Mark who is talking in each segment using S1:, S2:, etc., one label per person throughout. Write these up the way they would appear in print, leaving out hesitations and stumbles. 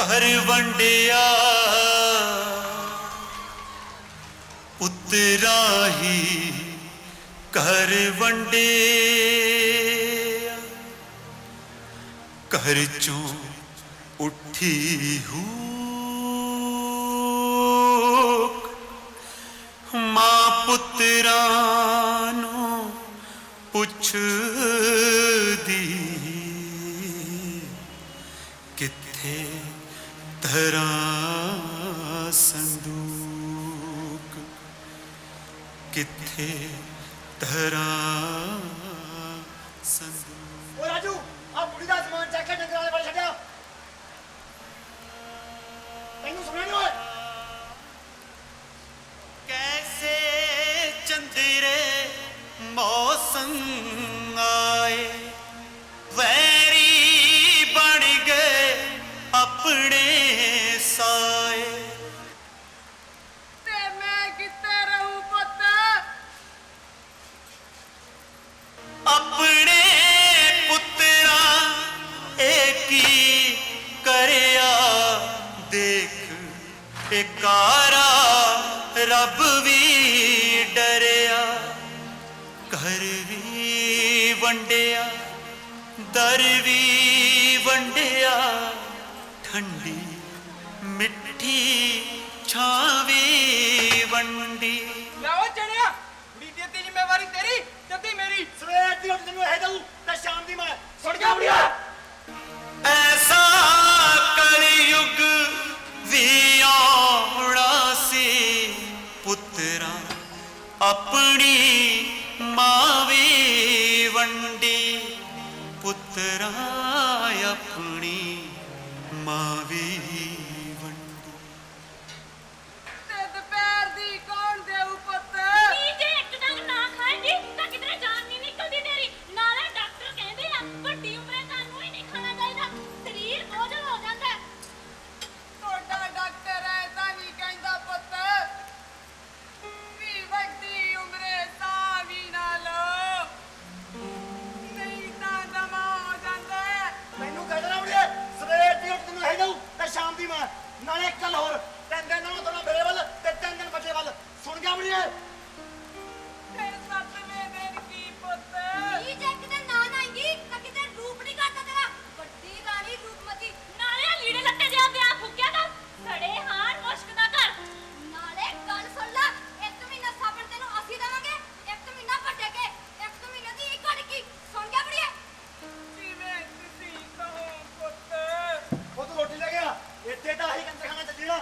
S1: कहर वंडिया उतरा ही कहर वंडे कहर चो उठी हूक मां पुत्रा नू पुछ दी किथे धरा संदूक किथे धरा संदूक।
S2: ओ राजू आ बुढ़ी दा समान चेक कर डंगर वाले छड्या तैनू सुणना नहीं होए
S1: कैसे चंद्रे मौसम आए वैरी बन गए अपने साए
S3: ते मैं किते रहूं पुत्त
S1: अपने पुत्रा एकी करया देख एकारा रब भी डरिया घर भी वंडिया दर भी वंडिया ठंडी मिठी छावी वंडी।
S3: लाओ चढ़िया बुढ़ी दी ती जिम्मेवारी तेरी जदी मेरी
S2: सवेर दी उठ तैनू है दऊ ते शाम दी मैं सुन गया बुढ़िया
S1: ऐसा कलयुग भी आउणा सी पुत्रा अपनी मां भी वंडी पुत्रा अपनी मां भी वंडी।
S3: ते दोपहर दी कौन देऊ पुत्त
S4: नी जे एक डंग ना खाएगी तां किधरे जान नहीं निकलदी तेरी नाले डॉक्टर कहंदे आ ਵੱਡੀ ਉਮਰੇ ਤੁਹਾਨੂੰ ਹੀ ਨਹੀਂ ਖਾਣਾ ਚਾਹੀਦਾ ਸਰੀਰ ਬੋਝਲ ਹੋ ਜਾਂਦਾ
S3: ਤੁਹਾਡਾ ਡਾਕਟਰ ਐ ਤਾਂ ਨਹੀਂ ਕਹਿੰਦਾ ਪੁੱਤ ਵੀ ਵੱਡੀ ਉਮਰੇ ਸਾਹ ਵੀ ਨਾ ਲਓ ਨਹੀਂ ਤਾਂ ਦਮਾ ਹੋ ਜਾਂਦਾ
S2: ਤੈਨੂੰ ਕਹਿ ਦੇਣਾ ਬੁੜੀਏ ਸਵੇਰ ਦੀ ਉੱਠ ਤੈਨੂੰ ਹੈ ਦਊ ਤੇ ਸ਼ਾਮ ਦੀ ਮੈਂ ਨਾਲੇ ਇੱਕ ਗੱਲ ਹੋਰ 3 ਦਿਨ ਨਾਲ ਤੈਨੂੰ ਮੇਰੇ ਵੱਲ ਤੇ 3 ਦਿਨ ਬੱਚੇ ਵੱਲ ਸੁਣ ਗਿਆ ਬੁੜੀਏ
S3: ਫਿਰ ਸੱਤਵੇਂ ਦਿਨ ਕੀ ਪੁੱਤ
S4: ਨੀ ਜੇ ਕਿਤੇ ਨਾ ਆਏਗੀ ਤਾਂ ਕਿਤੇ ਰੂਪ ਨਹੀਂ ਘਟਦਾ ਤੇਰਾ ਵੱਡੀ ਰਾਣੀ ਰੂਪਮਤੀ ਨਾਲੇ ਆਹ ਲੀੜੇ ਲੱਤੇ ਜਿਹਾ ਵਿਆਹ ਫੁੱਕਿਆ ਕਰ ਸੜੇ ਹਾਰ ਮੁਸ਼ਕ ਦਾ ਘਰ ਨਾਲੇ ਗੱਲ ਸੁਣ ਲੈ ਇੱਕ ਮਹੀਨਾ ਸਾਬਣ ਤੈਨੂੰ ਅਸੀਂ ਦੇਵਾਂਗੇ ਇੱਕ ਮਹੀਨਾ ਵੱਡੇ ਕੇ ਇੱਕ ਮਹੀਨੇ ਦੀ ਇੱਕ ਘੜੀ ਸੁਣ ਗਿਆ ਬੜੀਏ
S3: ਜਿਵੇਂ ਤੁਸੀਂ ਕਹੋ ਪੁੱਤ
S2: ਉਹ ਤੂੰ ਰੋਟੀ ਲੈ ਗਿਆ ਇੱਥੇ ਤਾਂ ਆਹੀ ਕੰਜਰ ਖਾਣਾ ਚੱਲੀ ਨਾ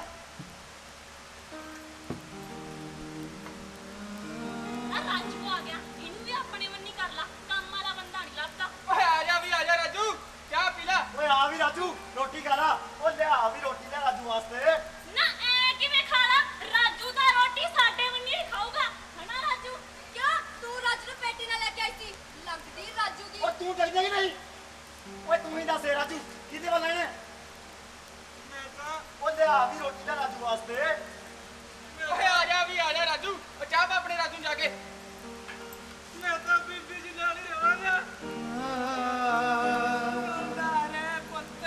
S4: ਆ ਰਾਜੂ ਆ ਗਿਆ ਇਹਨੂੰ ਵੀ ਆਪਣੇ ਵੰਨੀ ਕਰ ਲਾ ਕੰਮ ਵਾਲਾ ਬੰਦਾ ਨਹੀਂ ਲੱਭਦਾ
S3: ਓਏ ਆ ਜਾ ਰਾਜੂ ਚਾਹ ਪੀ ਲੈ
S2: ਓਏ ਆ ਵੀ ਰਾਜੂ ਰੋਟੀ ਖਾ ਲਾ ਉਹ ਲਿਆ ਵੀ ਰੋਟੀ ਲੈ ਰਾਜੂ ਵਾਸਤੇ
S4: ਨਾ ਐ ਕਿਵੇਂ ਖਾ ਲਾ ਰਾਜੂ ਦਾ ਰੋਟੀ ਸਾਡੇ ਵੰਨੀ ਹੀ ਖਾਊਗਾ ਹਨਾ ਰਾਜੂ ਕਿਉਂ ਤੂੰ ਰਾਜੂ ਨੂੰ ਪੇਟੀ ਨਾਲ ਲੈ ਕੇ ਆਈ ਸੀ ਲੱਗਦੀ ਰਾਜੂ ਦੀ
S2: ਉਹ ਤੂੰ ਡਰ ਜਾਏਗੀ ਨਹੀਂ ਓਏ ਤੂੰ ਹੀ ਦੱਸ ਇਹ ਰਾਜੂ ਕਿਹਦੇ ਵੱਲ ਲੈਣੇ
S3: ਮੈਂ ਤਾਂ
S2: ਉਹ ਲਿਆ ਵੀ ਰੋਟੀ ਲੈ ਰਾਜੂ ਵਾਸਤੇ
S3: ਓਏ ਆ ਜਾ ਰਾਜੂ ਉਹ ਚਾਹ ਪਾ ਆਪਣੇ ਰਾਜੂ ਨੂੰ ਜਾ ਕੇ ਮੈਂ ਤਾਂ ਬੀਬੀ ਜੀ ਨਾਲ ਹੀ ਰਵਾਂਗਾ ਰੇ ਪੁੱਤ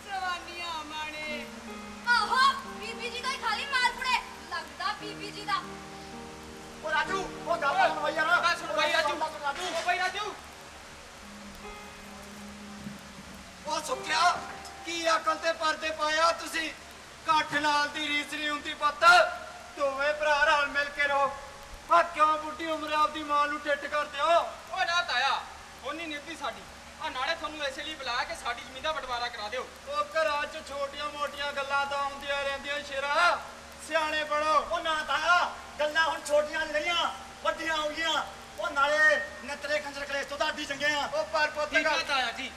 S3: ਜਵਾਨੀਆਂ ਮਾਣੇ
S4: ਆਹੋ ਬੀਬੀ ਜੀ ਦਾ ਹੀ ਖਾਲੀ ਮਾਲ ਪੁੜੇ ਲੱਗਦਾ ਬੀਬੀ ਜੀ ਦਾ
S2: ਉਹ ਰਾਜੂ ਉਹ ਗੱਲ ਸੁਣ ਬਈ ਯਾਰ
S3: ਗੱਲ ਸੁਣ ਬਈ ਰਾਜੂ
S2: ਰਾਜੂ
S3: ਓ ਬਈ ਰਾਜੂ
S5: ਉਹ ਸੁੱਕਿਆ ਕੀ ਅਕਲ ਤੇ ਪਰਦੇ ਪਾਇਆ ਤੁਸੀਂ ਕੱਠ ਨਾਲ ਦੀ ਰੀਸ ਨਹੀਂ ਹੁੰਦੀ ਪੁੱਤ ਦੋਵੇਂ ਭਰਾ ਰਲ ਮਿਲ ਕੇ ਰਹੋ ਆ ਕਿਉਂ ਬੁੱਢੀ ਉਮਰੇ ਆਪਦੀ ਮਾਂ ਨੂੰ ਟਿੱਟ ਕਰਦੇ ਹੋ
S3: ਓ ਨਾ ਤਾਇਆ ਉਹਨੀ ਨਿੱਤੀ ਸਾਡੀ ਆ ਨਾਲੇ ਤੁਹਾਨੂੰ ਐਸੇ ਲਈ ਬੁਲਾਇਆ ਕਿ ਸਾਡੀ ਜ਼ਮੀਨ ਦਾ ਬਟਵਾਰਾ ਕਰਾ ਦਿਓ
S5: ਉਹ ਘਰਾਂ 'ਚ ਛੋਟੀਆਂ ਮੋਟੀਆਂ ਗੱਲਾਂ ਤਾਂ ਆਉਂਦੀਆਂ ਰਹਿੰਦੀਆਂ ਸ਼ੇਰਾ ਸਿਆਣੇ ਬਣੋ
S2: ਉਹ ਨਾ ਤਾਇਆ ਗੱਲਾਂ ਹੁਣ ਛੋਟੀਆਂ ਨਹੀਂ ਰਹੀਆਂ ਵੱਡੀਆਂ ਹੋ ਗਈਆਂ ਉਹ ਨਾਲੇ ਨਤਰੇ ਕੰਜਰ ਕਲੇਸ਼ ਤੋਂ ਤਾਂ ਅੱਡੀ ਚੰਗੇ ਆ
S5: ਉਹ ਪਰ ਪੁੱਤ
S6: ਠੀਕ
S5: ਗੱਲ
S6: ਹੈ ਤਾਇਆ ਜੀ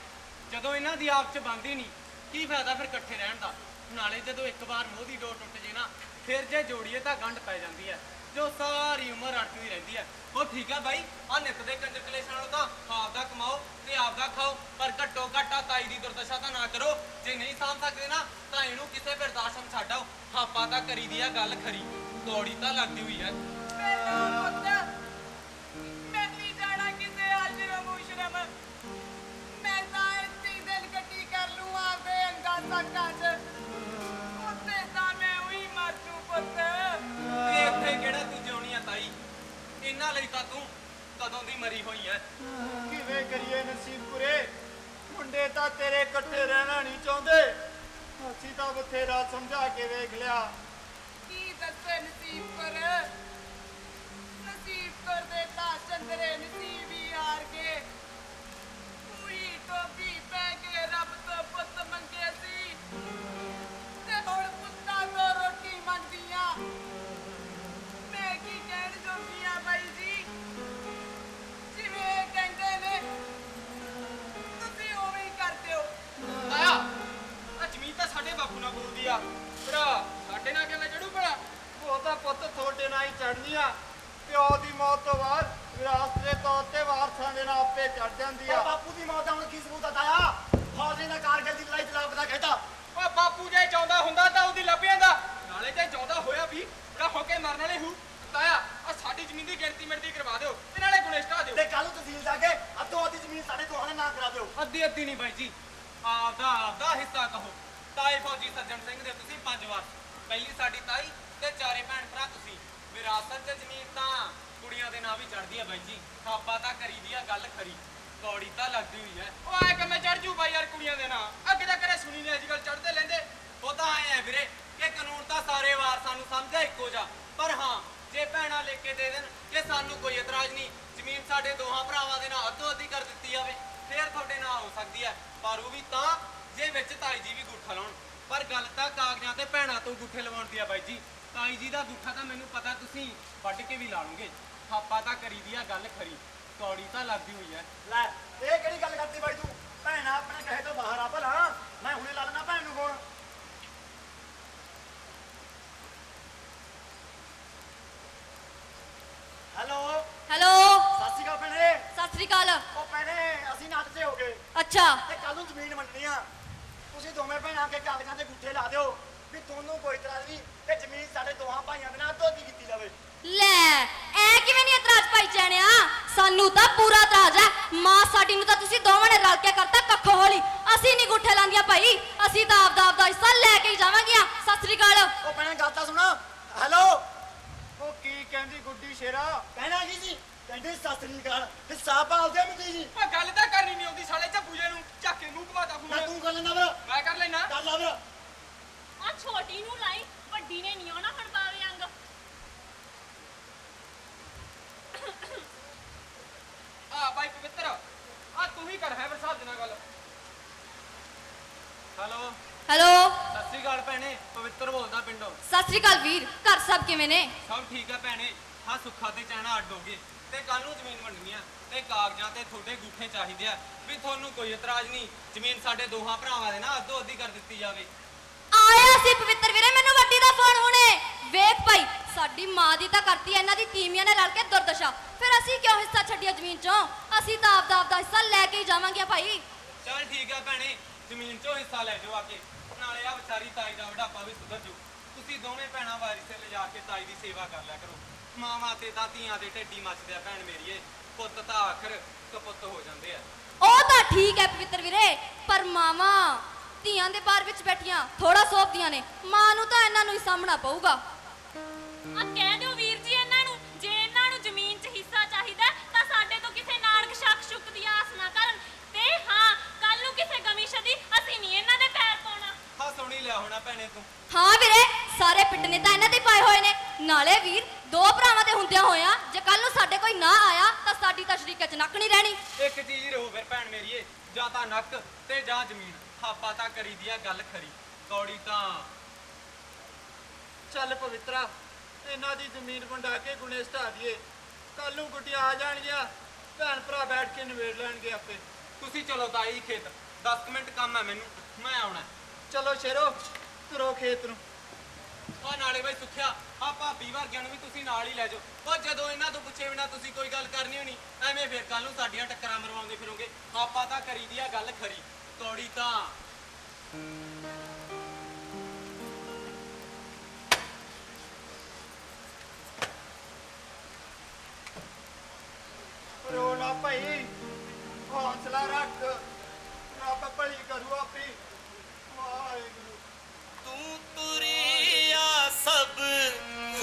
S6: ਜਦੋਂ ਇਹਨਾਂ ਦੀ ਆਪ ਚ ਬਣਦੀ ਨਹੀਂ ਕੀ ਫਾਇਦਾ ਫਿਰ ਇਕੱਠੇ ਰਹਿਣ ਦਾ ਨਾਲੇ ਜਦੋਂ ਇੱਕ ਵਾਰ ਮੋਹ ਦੀ ਡੋਰ ਟੁੱਟ ਜੇ ਨਾ ਫਿਰ ਜੇ ਜੋੜੀਏ ਤਾਂ ਗੰਢ ਪੈ ਜਾਂਦੀ ਹੈ ਜੋ ਸਾਰੀ ਉਮਰ ਅੜਕਦੀ ਰਹਿੰਦੀ ਹੈ ਉਹ ਠੀਕ ਹੈ ਬਾਈ ਆ ਨਿੱਤ ਦੇ ਕੰਜਰ ਕਲੇਸ਼ਾਂ ਨਾਲੋਂ ਤਾਂ ਆਪਦਾ ਕਮਾਓ ਤੇ ਆਪਦਾ ਖਾਓ ਪਰ ਘੱਟੋ ਘੱਟਾ ਤਾਈ ਦੀ ਦੁਰਦਸ਼ਾ ਤਾਂ ਨਾ ਕਰੋ ਜੇ ਨਹੀਂ ਸਾਂਭ ਸਕਦੇ ਨਾ ਤਾਂ ਇਹਨੂੰ ਕਿਸੇ ਬਿਰਦਾਸ਼ਮ ਛੱਡਾਓ ਆਪਾਂ ਤਾਂ ਕਰੀ ਦੀ ਆ ਗੱਲ ਖਰੀ ਕੌੜੀ ਤਾਂ ਲੱਗਦੀ ਹੋਈ ਹੈ
S3: ਮੈਨੂੰ ਪੁੱਤ ਮੈਂ ਨਹੀਂ ਜਾਣਾ ਕਿਸੇ ਆਸ਼ਰਮ ਉਸ਼ਰਮ ਮੈਂ ਤਾਂ ਇੱਥੇ ਹੀ ਦਿਲ ਕੱਟੀ ਕਰ ਲੂੰ ਜਵਾਕਾਂ 'ਚ ਉੱਥੇ ਤਾਂ ਮੈਂ ਉਹੀ ਮਰ ਜੂ ਪੁੱਤ
S6: ਤੇ ਇੱਥੇ ਕਿਹੜਾ ਤੂੰ ਜਿਉਣੀ ਆ ਤਾਈ ਇਹਨਾਂ ਲਈ ਤਾਂ ਤੂੰ ਕਦੋਂ ਦੀ ਮਰੀ ਹੋਈ ਐ
S5: ਕਿਵੇਂ ਕਰੀਏ ਨਸੀਬਪੁਰੇ ਮੁੰਡੇ ਤਾਂ ਤੇਰੇ ਇਕੱਠੇ ਰਹਿਣਾ ਨਹੀਂ ਚਾਹੁੰਦੇ ਅਸੀਂ ਤਾਂ ਬਥੇਰਾ ਸਮਝਾ ਕੇ ਵੇਖ ਲਿਆ
S3: ਕੀ ਦੱਸੇ ਨਸੀਬ ਕਰ ਦੇ ਤਾਂ ਚੰਦਰੇ ਨਸੀਬੀ ਹਾਰ ਕੇ ਪੂਰੀ ਟੋਪੀ ਪੈ ਕੇ ਰੱਬ ਤੋਂ ਪੁੱਤ ਮੰਗੇ ਸੀ ਤੇ ਹੁਣ ਪੁੱਤਾਂ ਤੋਂ ਰੋਟੀ ਮੰਗਦੀਆਂ ਮੈਂ ਕੀ ਕਹਿਣ ਜੋਗੀ ਆ ਬਾਈ ਜੀ ਜਿਵੇਂ ਇਹ ਕਹਿੰਦੇ ਨੇ ਤੁਸੀਂ ਉਵੇਂ ਹੀ ਕਰਦੇ ਹੋ
S6: ਆਇਆ ਆ ਜ਼ਮੀਨ ਤਾਂ ਸਾਡੇ ਬਾਪੂ ਨਾਲ ਬੋਲਦੀ ਆ ਭਰਾ ਸਾਡੇ ਨਾਲ ਕਿਵੇਂ ਚੜੂ ਭਲਾ
S5: ਉਹ ਤਾਂ ਪੁੱਤ ਤੁਹਾਡੇ ਨਾਲ ਹੀ ਚੜਨੀ ਆ ਪਿਓ ਦੀ ਮੌਤ ਤੋਂ ਬਾਅਦ ਵਿਰਾਸਤ ਦੇ ਤੌਰ ਤੇ ਵਾਰਸਾਂ ਦੇ ਨਾਲ ਆਪੇ ਚੜ ਜਾਂਦੀ ਆ
S2: ਬਾਪੂ ਦੀ ਮੌਤ ਦਾ ਹੁਣ ਕੀ ਸਬੂਤ ਆਇਆ ਫੌਜੀ ਨੇ ਕਾਰਗਿਲ ਦੀ ਲੜਾਈ ਚ ਲਾਪਤਾ ਕਹਿਤਾ
S6: ਓ ਬਾਪੂ ਜੇ ਚਾਹੁੰਦਾ ਹੁੰਦਾ ਤਾਂ ਉਹਦੀ ਲੱਭ ਜਾਂਦਾ ਨਾਲੇ ਜੇ ਚਾਹੁੰਦਾ ਹੋਇਆ ਵੀ ਬੜਾ ਹੋ ਕੇ ਮਰਨ ਵਾਲੇ ਹੂ ਤਾਇਆ ਆ ਸਾਡੀ ਜ਼ਮੀਨ ਦੀ ਗਿਣਤੀ ਮਿਣਤੀ ਕਰਵਾ ਦਿਓ ਤੇ ਨਾਲੇ ਗੁਣੇਸ਼ਟਾ ਦਿਓ
S2: ਤੇ ਕੱਲ ਨੂੰ ਤਹਿਸੀਲ ਜਾ ਕੇ ਅੱਧੋ ਅੱਧੀ ਜ਼ਮੀਨ ਸਾਡੇ ਦੋਹਾਂ ਦੇ ਨਾਂ ਕਰਾ ਦਿਓ
S6: ਅੱਧੀ ਅੱਧੀ ਨਹੀਂ ਬਾਈ ਜੀ ਆਪਦਾ ਹਿੱਸਾ ਕਹੋ ਤਾਏ ਫੌਜੀ ਸੱਜਣ ਸਿੰਘ ਦੇ ਤੁਸੀਂ 5 ਵਾਰ ਪਹਿਲੀ ਸਾਡੀ ਤਾਈ ਤੇ ਚਾਰੇ ਭੈਣ ਭਰਾ ਤੁਸੀਂ ਵਿਰਾਸਤ 'ਚ ਜ਼ਮੀਨ ਤਾਂ ਕੁੜੀਆਂ ਦੇ ਨਾਂ ਵੀ ਚੜਦੀ ਆ ਬਾਈ ਜੀ ਥਾਪਾ ਤਾਂ ਕਰੀਦੀ ਆ ਗੱਲ ਖਰੀ ਕੌੜੀ ਤਾਂ ਲੱਗਦੀ ਹੋਈ ਐ ਉਹ ਐ ਕਿਵੇਂ ਚੜ ਜੂ ਬਾਈ ਯਾਰ ਕੁੜੀਆਂ ਦੇ ਨਾਂ ਅੱਗੇ ਤਾਂ ਕਰੇ ਸੁਣੀ ਨੇ ਅੱਜ ਕੱਲ ਚੜਦੇ ਲੈਂਦੇ ਉਹ ਤਾਂ ਐ ਆ ਵੀਰੇ ਕਿ ਕਾਨੂੰਨ ਤਾਂ ਸਾਰੇ ਵਾਰਸਾਂ ਨੂੰ ਸਮਝਦਾ ਇੱਕੋ ਜਾ ਪਰ ਹਾਂ ਜੇ ਭੈਣਾਂ ਲੈ ਕੇ ਦੇ ਦੇਣ ਕਿ ਸਾਨੂੰ ਕੋਈ ਇਤਰਾਜ਼ ਨਹੀਂ ਜ਼ਮੀਨ ਸਾਡੇ ਦੋਹਾਂ ਭਰਾਵਾਂ ਦੇ ਨਾਂ ਅੱਧੋ ਅੱਧੀ ਕਰ ਦਿੱਤੀ ਜਾਵੇ ਫੇਰ ਤੁਹਾਡੇ ਨਾਂ ਹੋ ਸਕਦੀ ਹੈ ਪਰ ਉਹ ਵੀ ਤਾਂ ਜੇ ਵਿੱਚ ਤਾਈ ਜੀ ਵੀ ਗੁੱਠਾ ਲਾਉਣ ਪਰ ਗੱਲ ਤਾਂ ਕਾਗਜ਼ਾਂ ਤੇ ਭੈਣਾਂ ਤੋਂ ਗੁੱਠੇ ਲਵਾਉਣ ਦੀ ਆ ਬਾਈ ਜੀ ਤਾਈ ਜੀ ਦਾ ਗੁੱਠਾ ਤਾਂ ਮੈਨੂੰ ਪਤਾ ਤੁਸੀਂ ਵੱਢ ਕੇ ਵੀ ਲਾ ਲਓਗੇ ਥਾਪਾ ਤਾਂ ਕਰੀਦੀ ਆ ਗੱਲ ਖਰੀ ਕੌੜੀ ਤਾਂ ਲੱਗਦੀ ਹੋਈ ਐ
S2: ਲੈ ਇਹ ਕਿਹੜੀ ਗੱਲ ਕਰਦੀ ਬਾਈ ਤੂੰ ਭੈਣਾ ਆਪਣੇ ਕਹੇ ਤੋਂ ਬਾਹਰ ਆ ਭਲਾ ਮੈਂ ਹੁਣੇ ਲਾ ਲੈਣਾ ਭੈਣ ਨੂੰ ਫੋਨ ਹੈਲੋ
S4: ਹੈਲੋ
S2: ਸਤਿ ਸ਼੍ਰੀ ਅਕਾਲ ਭੈਣੇ
S4: ਸਤਿ ਸ੍ਰੀ ਅਕਾਲ
S2: ਉਹ ਭੈਣੇ ਅਸੀਂ ਨੱਟ ਤੇ ਹੋ ਗਏ
S4: ਅੱਛਾ
S2: ਤੇ ਕੱਲ ਨੂੰ ਜ਼ਮੀਨ ਵੰਡਣੀ ਆ ਤੁਸੀਂ ਦੋਵੇਂ ਭੈਣਾਂ ਕੇ ਕਾਗਜ਼ਾਂ ਤੇ ਗੁੱਠੇ ਲਾ ਦਿਓ ਵੀ ਤੁਹਾਨੂੰ ਕੋਈ ਇਤਰਾਜ਼ ਨਹੀਂ ਤੇ ਜ਼ਮੀਨ ਸਾਡੇ ਦੋਹਾਂ ਭਾਈਆਂ ਦੇ ਨਾਲ ਦੋਦੀ ਕੀਤੀ ਜਾਵੇ
S4: ਲੈ ਐ ਕਿਵੇਂ ਨਹੀਂ ਇਤਰਾਜ਼ ਭਾਈ ਜਾਣਿਆ ਸਾਨੂੰ ਤਾਂ ਪੂਰਾ ਇਤਰਾਜ਼ ਹੈ ਮਾਂ ਸਾਡੀ ਨੂੰ ਤਾਂ ਤੁਸੀਂ ਦੋਵਾਂ ਨੇ ਰਲ ਕੇ ਕਰਤਾ ਕੱਖੋ ਹੋਲੀ ਅਸੀਂ ਨਹੀਂ ਗੁੱਠੇ ਲਾਂਦੀਆਂ ਭਾਈ ਅਸੀਂ ਤਾਂ ਆਪਦਾ ਹਿੱਸਾ ਲੈ ਕੇ ਹੀ ਜਾਵਾਂਗੀਆਂ ਸਤਿ ਸ੍ਰੀ ਅਕਾਲ
S2: ਉਹ ਭੈਣੇ ਗੱਲ ਤਾਂ ਸੁਣੋ ਹੈਲੋ
S5: ਉਹ ਕੀ ਕਹਿੰਦੀ ਗੁੱਡੀ ਸ਼ੇਰਾ
S2: ਕਹਿਣਾ ਕੀ ਜੀ ਕਹਿੰਦੇ ਸਤਿ ਸ੍ਰੀ ਅਕਾਲ ਹਿੱਸਾ ਭਾਲਦੇ ਮਿੱਟੀ ਜੀ
S6: ਆ ਗੱਲ ਤਾਂ ਕਰਨੀ ਨਹੀਂ ਆਉਂਦੀ ਸਾਲੇ ਚ ਪੂਜੇ ਨੂੰ ਚੱਕ ਕੇ ਮੂੰਹ ਘਵਾਤਾ
S2: ਮੈਂ
S6: ਫੋਨ
S2: ਤੂੰ ਕਰ ਲੈਂਦਾ ਵੀਰ
S6: ਮੈਂ ਕਰ ਲੈਣਾ
S2: ਕਰ ਲਾ ਵੀਰ
S4: ਆ ਛੋਟੀ ਨੂੰ ਲਾਈ ਵੱਡੀ ਨੇ ਨਹੀਂ ਆਉਣਾ ਹੁਣ ਪਾਵੇ ਅੰਗ
S6: ਆ ਬਾਈ ਪਵਿੱਤਰ ਆ ਤੂੰ ਹੀ ਕਰ ਹੈ ਵਰਸਾਦ ਦੇ ਨਾਲ ਗੱਲ ਹੈਲੋ
S4: ਹੈਲੋ
S6: ਸਤਿ ਸ੍ਰੀ ਅਕਾਲ ਭੈਣੇ ਪਵਿੱਤਰ ਬੋਲਦਾ ਪਿੰਡੋਂ
S4: ਸਤਿ ਸ੍ਰੀ ਅਕਾਲ ਵੀਰ ਘਰ ਸਭ ਕਿਵੇਂ ਨੇ
S6: ਸਭ ਠੀਕ ਆ ਭੈਣੇ ਹਾਂ ਸੁੱਖਾ ਤੇ ਚੈਨਾ ਅੱਡ ਹੋਗੇ ਤੇ ਕੱਲ ਨੂੰ ਜ਼ਮੀਨ ਵੰਡਣੀ ਆ ਤੇ ਕਾਗਜ਼ਾਂ ਤੇ ਤੁਹਾਡੇ ਗੁੱਠੇ ਚਾਹੀਦੇ ਆ ਵੀ ਤੁਹਾਨੂੰ ਕੋਈ ਇਤਰਾਜ਼ ਨਹੀਂ ਜ਼ਮੀਨ ਸਾਡੇ ਦੋਹਾਂ ਭਰਾਵਾਂ ਦੇ ਨਾਲ ਅੱਧੋ ਅੱਧੀ ਕਰ ਦਿੱਤੀ ਜਾਵੇ
S4: ਆਇਆ ਸੀ ਪਵਿੱਤਰ ਵੀਰੇ ਮੈਨੂੰ ਵੱਡੀ ਦਾ ਫੋਨ ਹੁਣੇ ਵੇਖ ਭਾਈ ਸਾਡੀ ਮਾਂ ਦੀ ਤਾਂ ਕਰਤੀ ਇਹਨਾਂ ਦੀ ਤੀਵੀਆਂ ਨੇ ਰਲ ਕੇ ਦੁਰਦਸ਼ਾ ਫਿਰ ਅਸੀਂ ਕਿਉਂ ਹਿੱਸਾ ਛੱਡਿਆ ਜ਼ਮੀਨ ਚੋਂ ਅਸੀਂ ਤਾਂ ਆਪਦਾ ਹਿੱਸਾ ਲੈ ਕੇ ਹੀ ਜਾਵਾਂਗੇ ਭਾਈ
S6: ਚੱਲ ਠੀਕ ਆ ਭੈਣੇ ਜ਼ਮੀਨ ਚੋਂ ਹਿੱਸਾ ਲੈ ਜਾਓ ਆ ਕੇ ਨਾਲੇ ਆ ਵਿਚਾਰੀ ਤਾਈ ਦਾ ਵਡਾਪਾ ਵੀ ਸੁਧਰ ਜੂ ਤੁਸੀਂ ਦੋਵੇਂ ਭੈਣਾਂ ਵਾਰਿਸੇ ਲਿਜਾ ਕੇ ਤਾਈ ਦੀ ਸੇਵਾ ਕਰ ਲਿਆ ਕਰੋ ਮਾਵਾਂ ਤੇ ਤਾਂ ਧੀਆਂ ਦੇ ਢੇਡੀ ਮੱਚਦੇ ਆ ਭੈਣ ਮੇਰੀਏ ਪੁੱਤ ਤਾਂ ਆਖਰ ਕਪੁੱਤ ਹੋ ਜਾਂਦੇ ਆ
S4: ਉਹ ਤਾਂ ਠੀਕ ਹੈ ਪਵਿੱਤਰ ਵੀਰੇ ਪਰ ਮਾਵਾਂ ਧੀਆਂ ਦੇ ਬਾਰ ਵਿੱਚ ਬੈਠੀਆਂ ਥੋੜਾ ਸੋਪਦੀਆਂ ਨੇ ਮਾਂ ਨੂੰ ਤਾਂ ਇਹਨਾਂ ਨੂੰ ਹੀ ਸਾਹਮਣਾ ਪਊਗਾ ਆ ਕਹਿ ਦਿਓ ਵੀਰ ਜੀ ਇਹਨਾਂ ਨੂੰ ਜੇ ਇਹਨਾਂ ਨੂੰ ਜ਼ਮੀਨ 'ਚ ਹਿੱਸਾ ਚਾਹੀਦਾ ਤਾਂ ਸਾਡੇ ਤੋਂ ਕਿਸੇ ਨਾਰਕ ਸ਼ੱਕ ਸ਼ੁਕ ਦੀ ਆਸ ਨਾ ਕਰਨ ਤੇ ਹਾਂ ਕੱਲ ਨੂੰ ਕਿਸੇ ਗਮੀਸ਼ਾ ਦੀ ਅਸੀਂ ਨਹੀਂ ਇਹਨਾਂ ਦੇ ਪੈਰ ਪਾਉਣਾ
S6: ਹਾਂ ਸੁਣੀ ਲਿਆ ਹੋਣਾ ਭੈਣੇ ਤੂੰ
S4: ਹਾਂ ਵੀਰੇ ਸਾਰੇ ਪਿੰਡ ਨੇ ਤਾਂ ਇਹਨਾਂ ਦੇ ਪਾਏ ਹੋਏ ਨੇ ਨਾਲੇ ਵੀਰ ਦੋ ਭਰਾਵਾਂ ਦੇ ਹੁੰਦਿਆਂ ਹੋਇਆ ਜੇ ਕੱਲ ਨੂੰ ਸਾਡੇ ਕੋਈ ਨਾ ਆਇਆ ਤਾਂ ਸਾਡੀ ਤਾਂ ਸ਼ਰੀਕੇ 'ਚ ਨੱਕ ਨਹੀਂ ਰਹਿਣੀ
S6: ਇੱਕ ਚੀਜ਼ ਰਹੋ ਫਿਰ ਭੈਣ ਮੇਰੀਏ ਜਾਂ ਤਾਂ ਨੱਕ ਤੇ ਜਾਂ ਜ਼ਮੀਨ ਥਾਪਾ ਤਾਂ ਕਰੀ ਦੀ ਆ ਗੱਲ ਖਰੀ ਕੌੜੀ ਤਾਂ
S5: ਚੱਲ ਪਵਿੱਤਰਾ ਇਹਨਾਂ ਦੀ ਜ਼ਮੀਨ ਵੰਡਾ ਕੇ ਗੁਣੇ ਸਟਾ ਦਈਏ ਕੱਲ ਨੂੰ ਗੁੱਡੀਆਂ ਆ ਜਾਣਗੀਆਂ ਭੈਣ ਭਰਾ ਬੈਠ ਕੇ ਨਿਬੇੜ ਲੈਣਗੇ ਆਪੇ
S6: ਤੁਸੀਂ ਚਲੋ ਤਾਈ ਖੇਤ 10 ਮਿੰਟ ਕੰਮ ਹੈ ਮੈਨੂੰ ਮੈਂ ਆਉਣਾ
S5: ਚਲੋ ਸ਼ੇਰੋ ਤੁਰੋ ਖੇਤ ਨੂੰ
S6: ਆ ਨਾਲੇ ਬਾਈ ਸੁੱਖਿਆ ਆ ਭਾਬੀ ਵਰਗਿਆਂ ਨੂੰ ਵੀ ਤੁਸੀਂ ਨਾਲ ਹੀ ਲੈ ਜਾਓ ਉਹ ਜਦੋਂ ਇਹਨਾਂ ਤੋਂ ਪੁੱਛੇ ਬਿਨਾ ਤੁਸੀਂ ਕੋਈ ਗੱਲ ਕਰਨੀ ਹੋਣੀ ਐਵੇਂ ਫਿਰ ਕੱਲ ਨੂੰ ਸਾਡੀਆਂ ਟੱਕਰਾਂ ਮਰਵਾਉਂਦੇ ਫਿਰੋਗੇ ਆਪਾਂ ਤਾਂ ਕਰੀ ਦੀ ਆ ਗੱਲ ਖਰੀ ਕੌੜੀ ਤਾਂ
S5: ਰੋ ਨਾ ਭਾਈ ਹੌਸਲਾ ਰੱਖ ਰੱਬ ਭਲੀ ਕਰੂ ਆਪੀ ਵਾਹਿਗੁਰੂ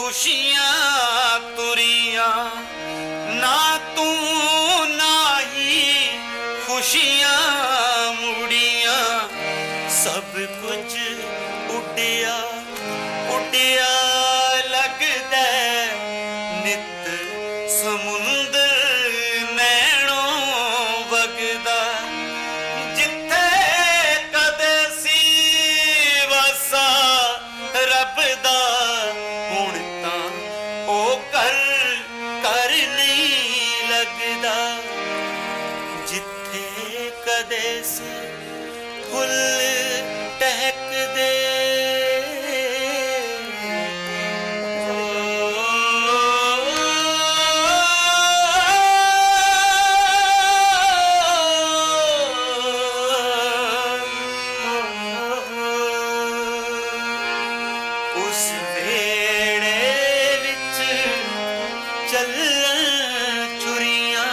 S1: ਖੁਸ਼ੀਆਂ ਤੁਰੀਆਂ ਨਾ ਤੂੰ ਨਾ ਹੀ ਖੁਸ਼ੀਆਂ ਮੁੜੀਆਂ ਸਭ ਕੁਝ ਉੱਡਿਆ ਉੱਡਿਆ ਲੱਗਦਾ ਨਿਤ ਸਮੁੰਦਰ ਨੈਣੋਂ ਵਗਦਾ ਜਿੱਥੇ ਕਦੇ ਸੀ ਵਸਾ ਰੱਬ ਦਾ ਹੁਣ ਤਾਂ ਉਹ ਕਰ ਨਹੀਂ ਲੱਗਦਾ ਜਿੱਥੇ ਕਦੇ ਸੀ ਫੁੱਲ ਟਹਿਕਦੇ ਉਸ ਵੇੜੇ ਵਿੱਚ ਚੱਲਣ ਚੁਰੀਆਂ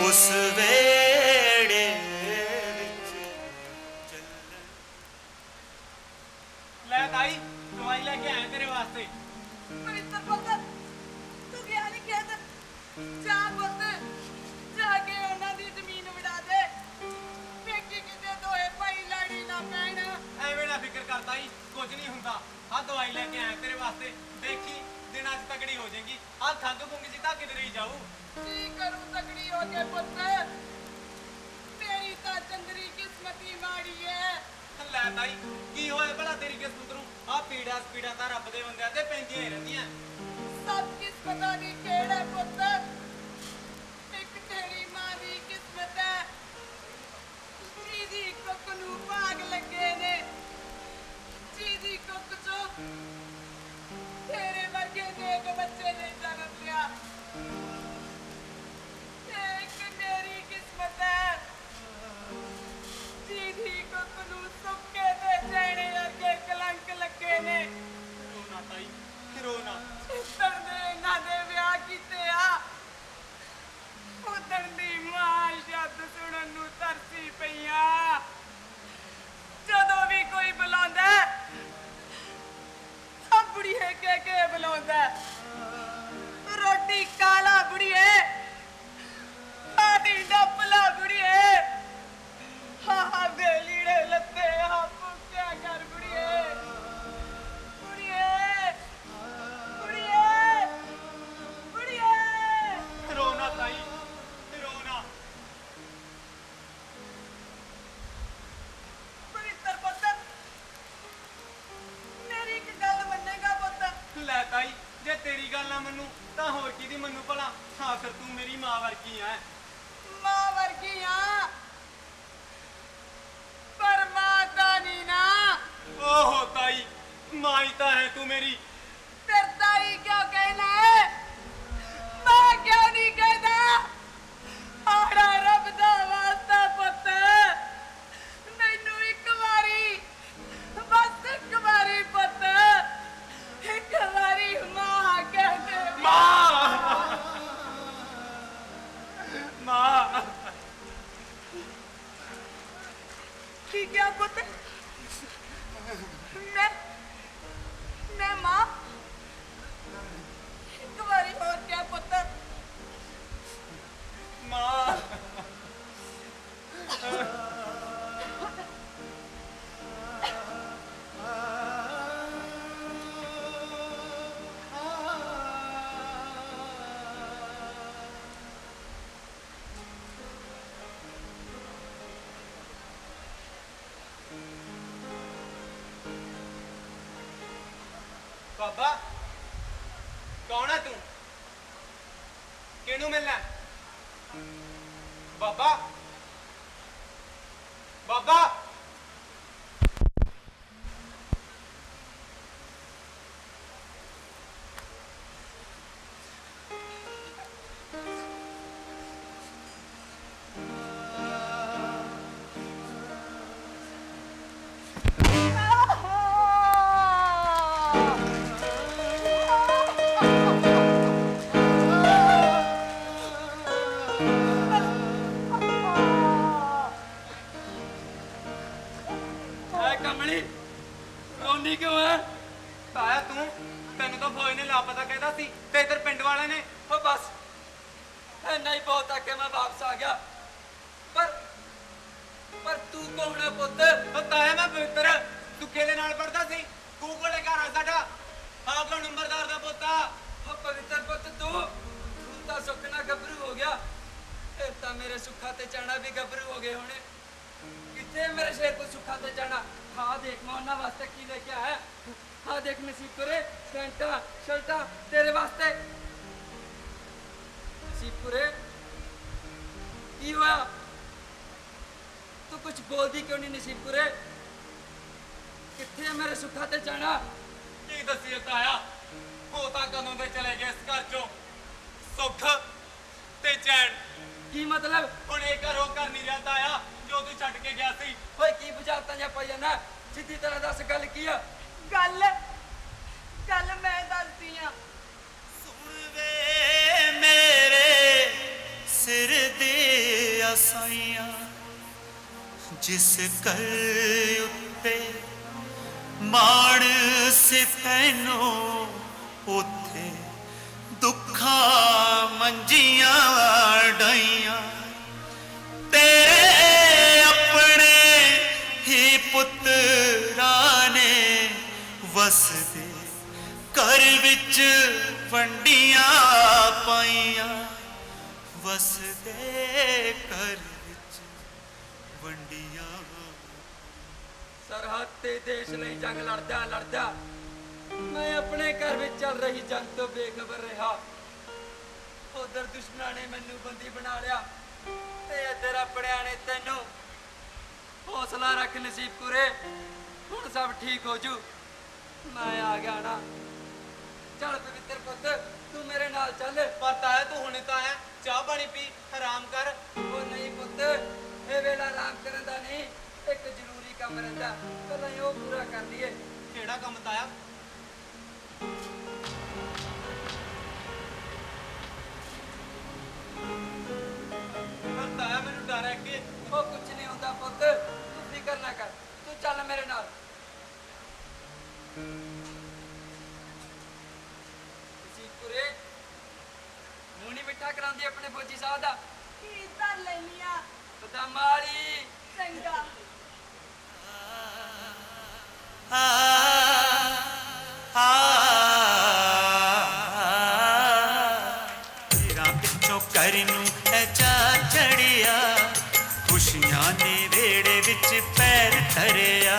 S1: ਉਸ ਵੇੜੇ ਵਿੱਚ ਚੱਲਣ
S6: ਲੈ ਤਾਈ ਦਵਾਈ ਲੈ ਕੇ ਆਇਆ ਤੇਰੇ ਵਾਸਤੇ
S3: ਪਵਿੱਤਰ ਪੁੱਤ ਤੂੰ ਗਿਆ ਨਹੀਂ ਖੇਤ ਜਾ ਪੁੱਤ ਜਾ ਕੇ ਉਹਨਾਂ ਦੀ ਜ਼ਮੀਨ ਵੜਾ ਦੇ ਵੇਖੀ ਕਿਤੇ ਦੋਏ ਭਾਈ ਲੜੀ ਨਾ ਪੈਣ
S6: ਐਵੇਂ ਨਾ ਫਿਕਰ ਕਰ ਤਾਈ ਕੁਝ ਨਹੀਂ ਹੁੰਦਾ ਆਹ ਦਵਾਈ ਲੈ ਕੇ ਆਇਆ ਤੇਰੇ ਵਾਸਤੇ ਦੇਖੀ ਦਿਨਾਂ 'ਚ ਤਕੜੀ ਹੋ ਜਾਏਗੀ ਆਹ ਥੱਕ ਪੁੰਗ ਜੀ ਤਾਂ ਕਿਧਰੇ ਹੀ ਜਾਊ
S3: ਕੀ ਕਰੂੰ ਤਕੜੀ ਹੋ ਕੇ ਪੁੱਤ ਤੇਰੀ ਤਾਂ ਚੰਦਰੀ ਕਿਸਮਤੀ ਮਾੜੀ ਐ
S6: ਲੈ ਤਾਈ ਕੀ ਹੋਇਆ ਭਲਾ ਤੇਰੀ ਕਿਸਮਤ ਨੂੰ ਆਹ ਪੀੜਾ ਤਾਂ ਰੱਬ ਦੇ ਬੰਦਿਆਂ ਤੇ ਪੈਂਦੀਆਂ ਹੀ ਰਹਿੰਦੀਆਂ
S3: ਸਭ ਕਿਸਮਤਾਂ ਦੀ ਖੇਡ ਹੈ ਪੁੱਤ ਇੱਕ ਤੇਰੀ ਮਾਂ ਦੀ ਕਿਸਮਤ ਹੈ ਜਿਹਦੀ ਕੁੱਖ ਨੂੰ ਭਾਗ ਲੱਗੇ ਨੇ ਜਿਹਦੀ ਕੁੱਖ ਚੋਂ ਤੇਰੇ ਵਰਗੇ ਨੇਕ ਬੱਚੇ ਨੇ ਜਨਮ ਲਿਆ ਤੇ ਇੱਕ ਮੇਰੀ ਕਿਸਮਤ ਹੈ ਜਿਹਦੀ ਕੁੱਖ ਨੂੰ ਸੁੱਕੇ ਤੇ ਚੈਣੇ ਅੱਗੇ ਕਲੰਕ ਲੱਗੇ ਨੇ
S6: ਰੋਣਾ ਤਾਈ ਰੋਣਾ
S3: ਜਿੱਦਣ ਦੇ ਇਹਨਾਂ ਦੇ ਵਿਆਹ ਕੀਤੇ ਆ ਉਦਣ ਦੀ ਮਾਂ ਸ਼ਬਦ ਸੁਣਨ ਨੂੰ ਤਰਸੀ ਪਈਆਂ ਜਦੋਂ ਵੀ ਕੋਈ ਬੁਲਾਉਂਦਾ ਤਾਂ ਬੁੜੀਏ ਕੇ ਬੁਲਾਉਂਦਾ ਰੋਟੀ ਕਾਲਾ ਬੁੜੀਏ ਪਾਣੀ ਡੱਪਲਾ ਬੁੜੀਏ ਹਾਂ ਦੇ ਲੀੜੇ ਲੱਤੇ ਹਾਂ ਪੁੱਕਿਆ ਕਰ ਬੁੜੀਏ ਬੁੜੀਏ ਬੁੜੀਏ ਬੁੜੀਏ
S6: ਰੋਣਾ ਤਾਈ ਰੋਣਾ
S3: ਪਵਿੱਤਰ ਪੁੱਤ ਮੇਰੀ ਇੱਕ ਗੱਲ ਮੰਨੇਗਾ ਪੁੱਤ
S6: ਲੈ ਤਾਈ ਜੇ ਤੇਰੀ ਗੱਲ ਨਾ ਮੰਨੂ ਤਾਂ ਹੋਰ ਕਿਹਦੀ ਮੰਨੂ ਭਲਾ ਆਖਰ ਤੂੰ ਮੇਰੀ ਮਾਂ ਵਰਗੀ ਐ
S3: ਮਾਂ ਵਰਗੀ ਆ ਪਰ ਮਾਂ ਤਾਂ ਨਹੀਂ ਨਾ
S6: ਓਹੋ ਤਾਈ ਮਾਂ ਹੀ ਤਾਂ ਹੈ ਤੂੰ ਮੇਰੀ
S3: ਡਰਦਾ ਹੀ ਕਿਉਂ ਕਹਿਣਾ ਹੈ ਮੈਂ ਕਿਉਂ ਨਹੀਂ ਕਹਿੰਦਾ ਆੜਾ ਰੱਬ ਦਾ ਵਾਸਤਾ ਪੁੱਤ ਮੈਨੂੰ ਇੱਕ ਵਾਰੀ ਬਸ ਇੱਕ ਵਾਰੀ ਪੁੱਤ ਇੱਕ ਵਾਰੀ ਮਾਂ ਕਹਿ ਦੇ
S6: ਮਾਂ ਮਾਂ
S3: ਕੀ ਕਿਹਾ ਪੁੱਤ ਮੈਂ ਮਾਂ ਇੱਕ ਵਾਰੀ ਹੋਰ ਕਿਹਾ ਪੁੱਤ
S6: ਮਾਂ ਬਾਬਾ ਕੌਣ ਹੈ ਤੂੰ ਕਿਹਨੂੰ ਮਿਲਣਾ ਹੈ? ਬਾਬਾ ਬਾਬਾ
S5: ਕਮਲੀ ਰੋਣੀ ਕਿਉਂ ਹੈ
S6: ਤਾਇਆ ਤੈਨੂੰ ਤਾਂ ਫੌਜ ਨੇ ਲਾਪਤਾ ਕਹਿੰਦਾ ਸੀ ਤੇ ਇੱਧਰ ਪਿੰਡ ਵਾਲਿਆਂ ਨੇ
S5: ਉਹ ਬਸ ਇੰਨਾ ਹੀ ਬਹੁਤ ਆ ਕਿ ਮੈਂ ਵਾਪਸ ਆ ਗਿਆ। ਪਰ ਤੂੰ ਕੌਣ ਹੈ ਪੁੱਤ?
S6: ਉਹ ਤਾਇਆ ਮੈਂ ਪਵਿੱਤਰ ਤੂੰ ਕਿਹਦੇ ਨਾਲ ਪੜਦਾ ਸੀ? ਤੂੰ ਕੋਲੇ ਘਰ ਆ ਸਾਡਾ ਆਪ ਨੰਬਰਦਾਰ ਦਾ ਪੋਤਾ।
S5: ਉਹ ਪਵਿੱਤਰ ਪੁੱਤ ਤੂੰ ਤਾਂ ਸੁੱਖ ਨਾਲ ਗੱਭਰੂ ਹੋ ਗਿਆ। ਇਹ ਤਾਂ ਮੇਰੇ ਸੁੱਖਾਂ ਤੇ ਚਾਣਾ ਵੀ ਗੱਭਰੂ ਹੋ ਗਏ ਹੋਣੇ। ਕਿੱਥੇ ਮੇਰੇ ਸ਼ੇਰ ਕੋ ਸੁੱਖਾਂ ਤੇ ਚਾਣਾ? ਹਾਂ ਦੇਖ ਮੈਂ ਉਹਨਾਂ ਵਾਸਤੇ ਕੀ ਲੈ ਕੇ ਆਇਆ। ਹਾਂ ਦੇਖ ਨਸੀਬਪੁਰੇ ਪੈਂਟਾਂ ਸ਼ਰਟਾਂ ਤੇਰੇ ਵਾਸਤੇ। ਨਸੀਬਪੁਰੇ ਕੀ ਹੋਇਆ? ਤੂੰ ਕੁਝ ਬੋਲਦੀ ਕਿਉਂ ਨਹੀਂ ਨਸੀਬਪੁਰੇ? ਕਿੱਥੇ ਹੈ ਮੇਰੇ ਸੁੱਖਾਂ ਤੇ ਚਾਣਾ?
S6: ਕੀ ਦੱਸੀਏ ਤਾਇਆ ਉਹ ਤਾਂ ਕਦੋਂ ਦੇ ਚਲੇ ਗਏ ਇਸ ਘਰ ਚੋਂ ਸੁੱਖ ਤੇ ਚੈਨ।
S5: ਕੀ ਮਤਲਬ?
S6: ਹੁਣ ਇਹ ਘਰੋਂ ਘਰ ਨਹੀਂ ਰਿਹਾ ਤਾਇਆ ਜੋ ਤੂੰ ਛੱਡ ਕੇ ਗਿਆ ਸੀ।
S5: ਓਏ ਕੀ ਬੁਝਾਰਤਾਂ ਜਾਂ ਪਾਈ ਜਾਂਦਾ? ਸਿੱਧੀ ਤਰ੍ਹਾਂ ਦੱਸ ਗੱਲ ਕੀ ਆ?
S3: ਗੱਲ ਮੈਂ ਦੱਸਦੀ ਆ।
S1: ਸੁਣ ਵੇ ਮੇਰੇ ਸਿਰ ਦੇ ਆਸਾਈਆਂ ਜਿਸ ਕਰ ਉੱਤੇ ਮਾਣ ਸੇ ਤੈਨੂੰ ਉੱਥੇ ਦੁੱਖਾਂ ਮੰਜੀਆਂ ਡਾਈਆਂ ਤੇਰੇ ਆਪਣੇ ਹੀ ਪੁੱਤਰਾਂ ਨੇ ਵਸਦੇ ਘਰ ਵਿੱਚ ਵੰਡੀਆਂ ਪਾਈਆਂ ਵਸਦੇ ਘਰ ਵਿੱਚ ਵੰਡੀਆਂ।
S5: ਸਰਹੱਦ ਤੇ ਦੇਸ਼ ਲਈ ਜੰਗ ਲੜਦਾ ਮੈਂ ਆਪਣੇ ਘਰ ਵਿੱਚ ਚੱਲ ਰਹੀ ਜੰਗ ਤੋਂ ਬੇਖਬਰ ਰਿਹਾ। ਉਧਰ ਦੁਸ਼ਮਣਾਂ ਨੇ ਮੈਨੂੰ ਬੰਦੀ ਬਣਾ ਲਿਆ ਤੇ ਇੱਧਰ ਆਪਣਿਆਂ ਨੇ ਤੈਨੂੰ। ਹੌਸਲਾ ਰੱਖ ਨਸੀਬਪੁਰੇ ਹੁਣ ਸਭ ਠੀਕ ਹੋ ਜੂ। ਮੈਂ ਆ ਗਿਆ ਨਾ। ਚੱਲ ਪਵਿੱਤਰ ਪੁੱਤ ਤੂੰ ਮੇਰੇ ਨਾਲ ਚੱਲ।
S6: ਪਰ ਤਾਇਆ ਤੂੰ ਹੁਣੇ ਤਾਂ ਆਇਆ ਚਾਹ ਪਾਣੀ ਪੀ ਆਰਾਮ ਕਰ।
S5: ਉਹ ਨਹੀਂ ਪੁੱਤ ਇਹ ਵੇਲਾ ਆਰਾਮ ਕਰਨ ਦਾ ਨਹੀਂ। ਇੱਕ ਜ਼ਰੂਰੀ ਕੰਮ ਰਹਿੰਦਾ ਪਹਿਲਾਂ ਉਹ ਪੂਰਾ ਕਰ ਲਈਏ।
S6: ਕਿਹੜਾ ਕੰਮ ਤਾਇਆ? ਪਰ ਤਾਇਆ ਮੈਨੂੰ ਡਰ ਹੈ ਕਿ
S5: ਉਹ ਕੁਝ ਨਹੀਂ ਹੁੰਦਾ ਪੁੱਤ ਤੂੰ ਫਿਕਰ ਨਾ ਕਰ। ਤੂੰ ਚੱਲ ਮੇਰੇ ਨਾਲ। ਨਸੀਬਪੁਰੇ ਮੂੰਹ ਨੀ ਮਿੱਠਾ ਕਰਾਉਂਦੀ ਆਪਣੇ ਫੌਜੀ ਸਾਹਿਬ ਦਾ।
S3: ਕੀ ਧਰ ਲੈਨੀ ਆ?
S5: ਬਦਾਮਾਂ ਵਾਲੀ।
S3: ਚੰਗਾ।
S1: ਤੇਰਾ ਪਿੱਛੋਂ ਕਰ ਨੂੰ ਐ ਚਾ ਚੜਿਆ ਖੁਸ਼ੀਆਂ ਨੇ ਵੇੜੇ ਵਿੱਚ ਪੈਰ ਧਰਿਆ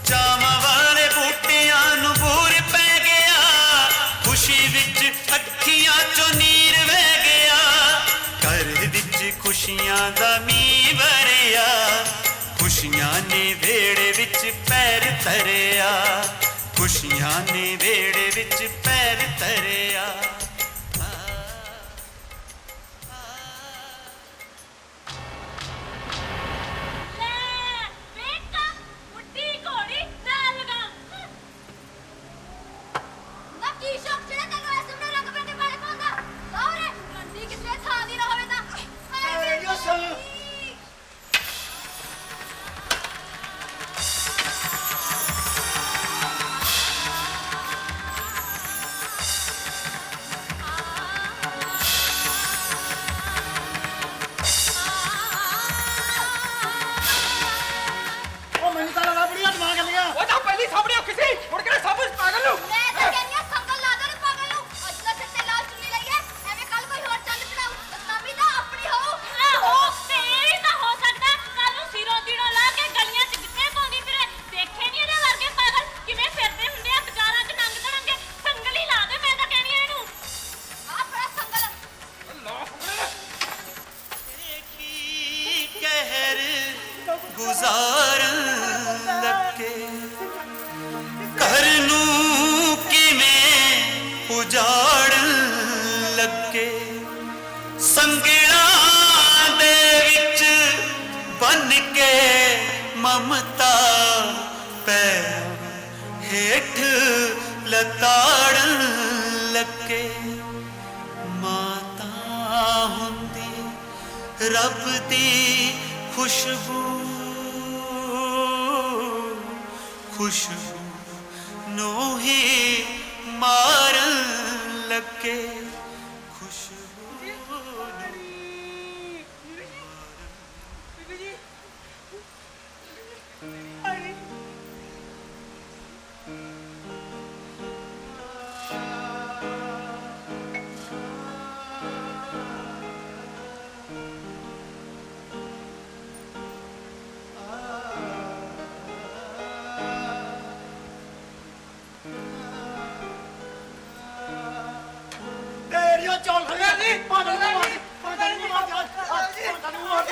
S1: ਚਾਵਾਂ ਵਾਲੇ ਬੂਟਿਆਂ ਨੂੰ ਬੂਰ ਪੈ ਗਿਆ ਖੁਸ਼ੀ ਵਿੱਚ ਅੱਖੀਆਂ ਚੋਂ ਨੀਰ ਵਹਿ ਗਿਆ ਘਰ ਵਿੱਚ ਖੁਸ਼ੀਆਂ ਦਾ ਮੀਂਹ ਵਰਿਆ ਖੁਸ਼ੀਆਂ ਨੇ ਵੇੜੇ ਵਿੱਚ ਪੈਰ ਧਰਿਆ ਖੁਸ਼ੀਆਂ ਨੇ ਵੇੜੇ ਵਿੱਚ ਪੈਰ ਧਰਿਆ।
S4: ਲੈ ਵੇਖਾ ਉੱਡੀ ਘੋੜੀ ਨਾਲ ਲਗਾ ਨਾ ਕੀ ਸ਼ੌਕ ਜਿਹੜਾ ਤੈਨੂੰ ਐਸੇ ਬਣਾ ਰੰਗ ਬਰੰਗੇ ਵਾਲੇ ਪਾਉਂਦਾ ਲਾਉਰੇ ਰੰਡੀ ਕਿਸੇ ਥਾਂ ਦੀ ਨਾ ਹੋਵੇ ਤਾਂ ਹਾਏ ਵੇ
S2: ਉਹ ਮੈਨੂੰ ਤਾਂ ਲੱਗਾ ਬੜੀਆਂ ਦਿਮਾਗ ਗੱਲੀਆਂ।
S5: ਉਹ ਤਾਂ ਪਹਿਲੀ ਸਾਹਮਣੇ ਔਖੀ ਸੀ ਹੁਣ ਕਿਹੜਾ ਸਭ ਪਾਗਲ ਨੂੰ।
S4: ਮੈਂ ਤਾਂ ਕਹਿੰਦੀ ਆ ਸੰਗਲ ਲਾ ਦੇ ਪਾਗਲ ਨੂੰ ਅੱਜ ਦਾ ਸਿਰ ਤੇ ਲਾਲ ਚੁੰਨੀ ਲਈ ਹੈ ਐਵੇਂ ਕੱਲ ਕੋਈ ਹੋਰ ਚੰਦ ਚੜਾਊ ਬਦਨਾਮੀ ਤਾਂ ਆਪਣੀ ਹੋਊ ਆਹੋ ਤੇਰੀ ਤਾਂ ਹੋ ਸਕਦਾ ਕੱਲ ਨੂੰ ਸਿਰੋਂ ਦੀਨੋਂ ਲਾ ਕੇ ਗਲੀਆਂ 'ਚ ਗਿੱਟੇ ਪਾਉਂਦੀ ਫਿਰੇ ਦੇਖੇ ਨਹੀਂ ਇਹਦੇ ਵਰਗੇ ਪਾਗਲ ਕਿਵੇਂ ਫਿਰਦੇ ਹੁੰਦੇ ਆ ਬਾਜ਼ਾਰਾਂ 'ਚ ਨੰਗ ਧੜੰਗੇ ਸੰਗਲ ਹੀ ਲਾ ਦੇ ਮੈਂ ਤਾਂ ਕਹਿੰਦੀ ਆ ਇਹਨੂੰ ਆਹ ਬੜਾ ਸੰਗਲ
S1: ਕੀ ਕਹਿਰ ਗੁਜ਼ਾਰਨ ਲੱਗੇ ਘਰ ਨੂੰ ਕਿਵੇਂ ਉਜਾੜਨ ਲੱਗੇ ਸੰਗਲਾਂ ਦੇ ਵਿੱਚ ਬੰਨ ਕੇ ਮਮਤਾ ਪੈਰ ਹੇਠ ਲਤਾੜਨ ਲੱਗੇ ਮਾਤਾ ਹੁੰਦੀ ਰੱਬ ਦੀ ਖੁਸ਼ਬੂ ਨੂੰ ਹੀ ਮਾਰਨ ਲੱਗੇ ਖੁਸ਼ਬੂ
S6: ਬੀਬੀ ਜੀ
S2: ਤੇਰੀਓ ਚੌਲ ਖੜੇ ਜੀ ਪਾਣੀ ਨੂੰ ਮਾਰ ਪਾਣੀ ਨੂੰ ਮਾਰ ਪਾਣੀ ਨੂੰ ਮਾਰ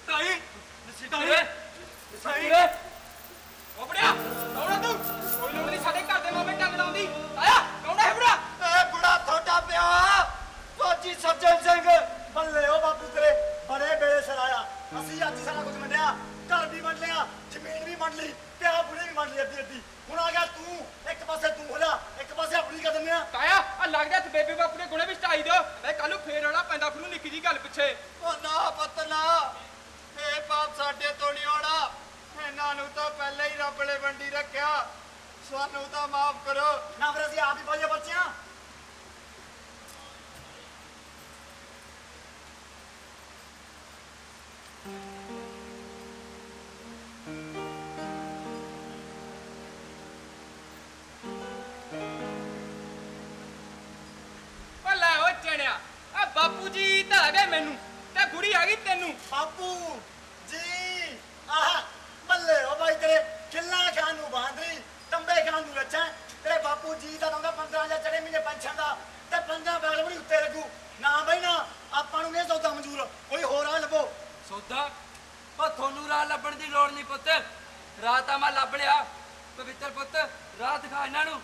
S6: ਤਾਈ ਤਾਈ ਉਹ ਬੜਿਆ ਕੌਣ ਤੂੰ ਕੋਈ ਲੋੜ ਨਹੀਂ ਸਾਡੇ ਘਰ ਦੇ ਮਾਮੇ ਟੰਗ ਲਾਉਂਦੀ ਆਇਆ ਕੌਣ ਹੈ ਬੜਾ
S5: ਏ ਬੁੜਾ ਤੁਹਾਡਾ ਪਿਆ ਫੌਜੀ ਸੱਜਣ ਸਿੰਘ
S2: ਬੱਲੇ ਉਹ ਬਾਪੂ ਤੇਰੇ ਬੜੇ ਬੇੜੇ ਸਿਰ ਆਇਆ ਅਸੀਂ ਅੱਜ ਸਾਰਾ ਕੁਝ ਵੰਡਿਆ ਘਰ ਵੀ ਵੰਡ ਲਿਆ ਜ਼ਮੀਨ ਵੀ ਵੰਡ ਲਈ ਤੇ ਆ ਬੁੜੇ ਵੀ ਵੰਡ ਲਈ ਅੱਧੀ ਅੱਧੀ ਹੁਣ ਆ ਗਿਆ ਤੂੰ ਇੱਕ ਪਾਸੇ ਤੂੰ ਹੋ ਜਾ ਇੱਕ ਪਾਸੇ ਆਪਣੀ ਕਰ ਦਿੰਦੇ ਆ
S6: ਤਾਇਆ ਆ ਲੱਗਦਾ ਤੇ ਬੇਬੇ ਬਾਪੂ ਨੇ ਗੁਣੇ ਵੀ ਸਟਾਈ ਦਿਓ ਮੈਂ ਕੱਲ ਨੂੰ ਫੇਰ ਆਣਾ ਪੈਂਦਾ ਫਿਰ ਨਿੱਕੀ ਜੀ ਗੱਲ ਪਿੱਛੇ
S5: ਉਹ ਨਾ ਪੁੱਤ ਨਾ ਇਹ ਪਾਪ ਸਾਡੇ ਤੋਂ ਨਹੀਂ ਆਉਣਾ ਇਹਨਾਂ ਨੂੰ ਤਾਂ ਪਹਿਲਾਂ ਹੀ ਰੱਬ ਨੇ ਵੰਡੀ ਰੱਖਿਆ ਸਾਨੂੰ ਤਾਂ ਮਾਫ ਕਰੋ
S2: ਨਾ ਫਿਰ ਅਸੀਂ ਆਪ ਹੀ ਪਾਈਏ ਬੱਚਿਆਂ
S6: ਓ ਲੈ ਓ ਚੜਿਆ ਆ ਬਾਪੂ ਜੀ ਤਾਂ ਹੈਗੇ ਮੈਨੂੰ ਤੇ ਕੁੜੀ ਆ ਗਈ ਤੈਨੂੰ
S2: ਬਾਪੂ ਜੀ ਆਹ ਬੱਲੇ ਉਹ ਬਾਈ ਤੇਰੇ ਖਿੱਲਾ ਖਾਨ ਨੂੰ ਬਾਂਦਰੀ ਤੰਬੇ ਖਾਨ ਨੂੰ ਲੱਛਾ ਤੇਰੇ ਬਾਪੂ ਜੀ ਦਾ ਦਊਗਾ 15,000 ਚੜੇ ਮਹੀਨੇ ਪੈਨਸ਼ਨ ਦਾ ਤੇ 15 ਬੈਗ ਬੜੀ ਉੱਤੇ ਲੱਗੂ ਨਾ ਬਈ ਨਾ ਆਪਾਂ ਨੂੰ ਨਹੀਂ ਸੌਦਾ ਮਨਜ਼ੂਰ ਕੋਈ ਹੋਰ ਆ ਲੱਭੋ
S7: ਸੌਦਾ ਉਹ ਤੁਹਾਨੂੰ ਰਾਹ ਲੱਭਣ ਦੀ ਲੋੜ ਨਹੀਂ ਪੁੱਤ ਰਾਹ ਤਾਂ ਮੈਂ ਲੱਭ ਲਿਆ ਪਵਿੱਤਰ ਪੁੱਤ ਰਾਹ ਦਿਖਾ ਇਹਨਾਂ ਨੂੰ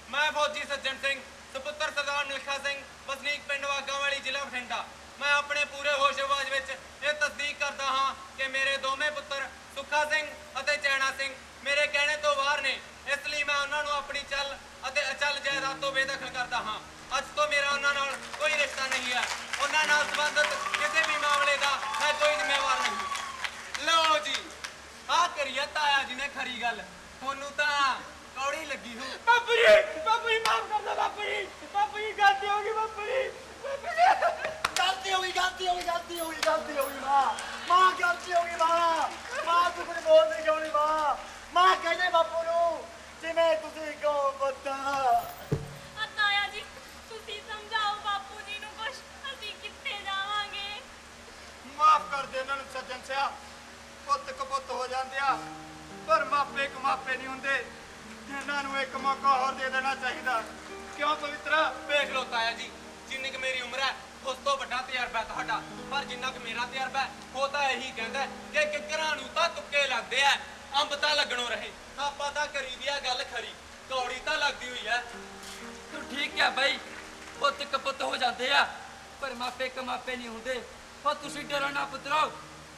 S6: ਮੈਂ ਫੌਜੀ ਸੱਜਣ ਸਿੰਘ ਸੁਪੁੱਤਰ ਸਰਦਾਰ ਮਿਲਖਾ ਸਿੰਘ ਵਸਨੀਕ ਪਿੰਡ ਵਾਗਾ ਵਾਲੀ ਜ਼ਿਲ੍ਹਾ ਬਠਿੰਡਾ ਮੈਂ ਆਪਣੇ ਪੂਰੇ ਹੋਸ਼-ਹਵਾਸ ਵਿੱਚ ਇਹ ਤਸਦੀਕ ਕਰਦਾ ਹਾਂ ਕਿ ਮੇਰੇ ਦੋਵੇਂ ਪੁੱਤਰ ਸੁੱਖਾ ਸਿੰਘ ਅਤੇ ਚੈਣਾ ਸਿੰਘ ਮੇਰੇ ਕਹਿਣੇ ਤੋਂ ਬਾਹਰ ਨੇ ਇਸ ਲਈ ਮੈਂ ਉਹਨਾਂ ਨੂੰ ਆਪਣੀ ਚੱਲ ਅਤੇ ਅਚਲ ਜਾਇਦਾਦ ਤੋਂ ਬੇਦਖਲ ਕਰਦਾ ਹਾਂ ਅੱਜ ਤੋਂ ਮੇਰਾ ਉਹਨਾਂ ਨਾਲ ਕੋਈ ਰਿਸ਼ਤਾ ਨਹੀਂ ਹੈ ਉਹਨਾਂ ਨਾਲ ਸੰਬੰਧਿਤ ਕਿਸੇ ਵੀ ਮਾਮਲੇ ਦਾ ਮੈਂ ਕੋਈ ਜ਼ਿੰਮੇਵਾਰ ਨਹੀਂ ਲਓ ਜੀ ਆਹ ਕਰੀਏ ਤਾਇਆ ਜੀ ਨੇ ਖਰੀ ਗੱਲ ਤੁਹਾਨੂੰ ਤਾਂ ਕੌੜੀ ਲੱਗੀ ਹੋ ਬਾਪੂ ਜੀ ਮਾਫ ਕਰ ਦੋ ਬਾਪੂ ਜੀ ਗਲਤੀ ਹੋ ਗਈ ਬਾਪੂ ਜੀ
S2: ਗਲਤੀ ਹੋ ਗਈ ਮਾਂ ਗਲਤੀ ਹੋ ਗਈ ਮਾਂ ਤੂੰ ਕੁਝ ਬੋਲਦੀ ਕਿਉਂ ਨਹੀਂ ਮਾਂ ਕਹਿੰਦੇ ਬਾਪੂ ਨੂੰ ਜਿਵੇਂ ਤੁਸੀਂ ਕਹੋ ਬੱਤਾ
S4: ਤਾਇਆ ਜੀ ਤੁਸੀਂ ਸਮਝਾਓ ਬਾਪੂ ਜੀ ਨੂੰ ਕੁਛ ਅਸੀਂ ਕਿੱਥੇ ਜਾਵਾਂਗੇ
S5: ਮਾਫ ਕਰ ਦੇ ਇਹਨਾਂ ਨੂੰ ਸੱਜਣ ਸਿਆ ਪੁੱਤ ਕਪੁੱਤ ਹੋ ਜਾਂਦੇ ਆ ਪਰ ਮਾਪੇ ਕਮਾਪੇ ਨਹੀਂ ਹੁੰਦੇ ਇਹਨਾਂ ਨੂੰ ਇੱਕ ਮੌਕਾ ਹੋਰ ਦੇ ਦੇਣਾ ਚਾਹੀਦਾ ਕਿਉਂ ਪਵਿੱਤਰਾ
S6: ਵੇਖ ਲੋ ਤਾਇਆ ਜੀ ਜਿੰਨੀ ਕਿ ਮੇਰੀ ਉਮਰ ਹੈ ਉਸ ਤੋਂ ਵੱਡਾ ਤਜਰਬਾ ਤੁਹਾਡਾ ਪਰ ਜਿੰਨਾ ਕਿ ਮੇਰਾ ਤਜਰਬਾ ਉਹ ਤਾਂ ਇਹੀ ਕਹਿੰਦਾ ਕਿ ਕਿੱਕਰਾਂ ਨੂੰ ਤਾਂ ਤੁੱਕੇ ਲੱਗਦੇ ਆ ਅੰਬ ਤਾਂ ਲੱਗਣੋਂ ਰਹੇ ਆਪਾਂ ਤਾਂ ਕਰੀ ਦੀ ਆ ਗੱਲ ਖਰੀ ਕੌੜੀ ਤਾਂ ਲੱਗਦੀ ਹੋਈ ਐ
S7: ਤੂੰ ਠੀਕ ਹੈ ਬਾਈ ਪੁੱਤ ਕਪੁੱਤ ਹੋ ਜਾਂਦੇ ਆ ਪਰ ਮਾਪੇ ਕਮਾਪੇ ਨਹੀਂ ਹੁੰਦੇ ਉਹ ਤੁਸੀਂ ਡਰੋ ਨਾ ਪੁੱਤਰੋ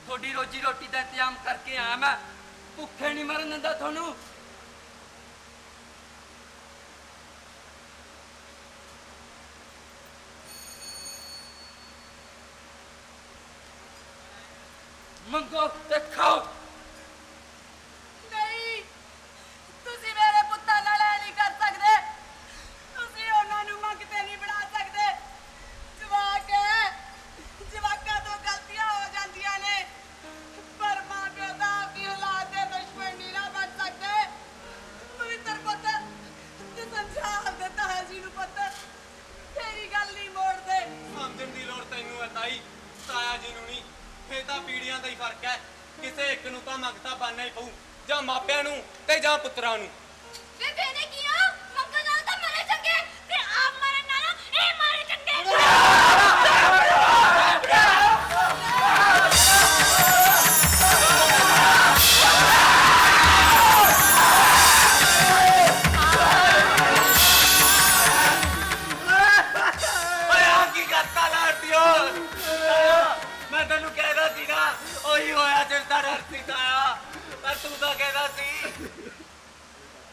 S7: ਤੁਹਾਡੀ ਰੋਜੀ ਰੋਟੀ ਦਾ ਇੰਤਜ਼ਾਮ ਕਰਕੇ ਆਇਆ ਮੈਂ ਭੁੱਖੇ ਨਹੀਂ ਮਰਨ ਦਿੰਦਾ ਤੁਹਾਨੂੰ ਮੰਗੋ ਤੇ ਖਾਓ
S3: ਨਹੀਂ ਤੁਸੀਂ ਮੇਰੇ ਪੁੱਤਾਂ ਨਾਲ ਇਹ ਨਹੀਂ ਕਰ ਸਕਦੇ ਤੁਸੀਂ ਉਹਨਾਂ ਨੂੰ ਮੰਗਤੇ ਨਹੀਂ ਬਣਾ ਸਕਦੇ ਜਵਾਕ ਹੈ ਜਵਾਕਾਂ ਤੋਂ ਗਲਤੀਆਂ ਹੋ ਜਾਂਦੀਆਂ ਨੇ ਪਰ ਮਾਂ ਪਿਓ ਦਾ ਆਪਣੀ ਔਲਾਦ ਦੇ ਦੁਸ਼ਮਣ ਨਹੀਂ ਨਾ ਬਣ ਸਕਦੇ ਪਵਿੱਤਰ ਪੁੱਤ ਤੂੰ ਸਮਝਾ ਦਿੱਤਾ ਹੈ ਜੀ ਨੂੰ ਪੁੱਤ ਤੇਰੀ ਗੱਲ ਨਹੀਂ ਮੋੜਦੇ
S6: ਸਮਝਣ ਦੀ ਲੋੜ ਤੈਨੂੰ ਹੈ ਤਾਈ ਤਾਇਆ ਜੀ ਨੂੰ ਨਹੀਂ ਇਹ ਤਾਂ ਪੀੜੀਆਂ ਦਾ ਹੀ ਫਰਕ ਹੈ ਕਿਸੇ ਇੱਕ ਨੂੰ ਤਾਂ ਮੰਗਤਾ ਬਣਨਾ ਹੀ ਪਊ ਜਾਂ ਮਾਪਿਆਂ ਨੂੰ ਤੇ ਜਾਂ ਪੁੱਤਰਾਂ ਨੂੰ
S4: ਬੇਬੇ ਨੇ ਕੀਆ ਮੰਗਣ ਨਾਲ ਤਾਂ ਮਰੇ ਚੰਗੇ ਤੇ ਆਪ ਮਰਨ ਨਾਲੋਂ ਇਹ ਮਾਰੇ ਚੰਗੇ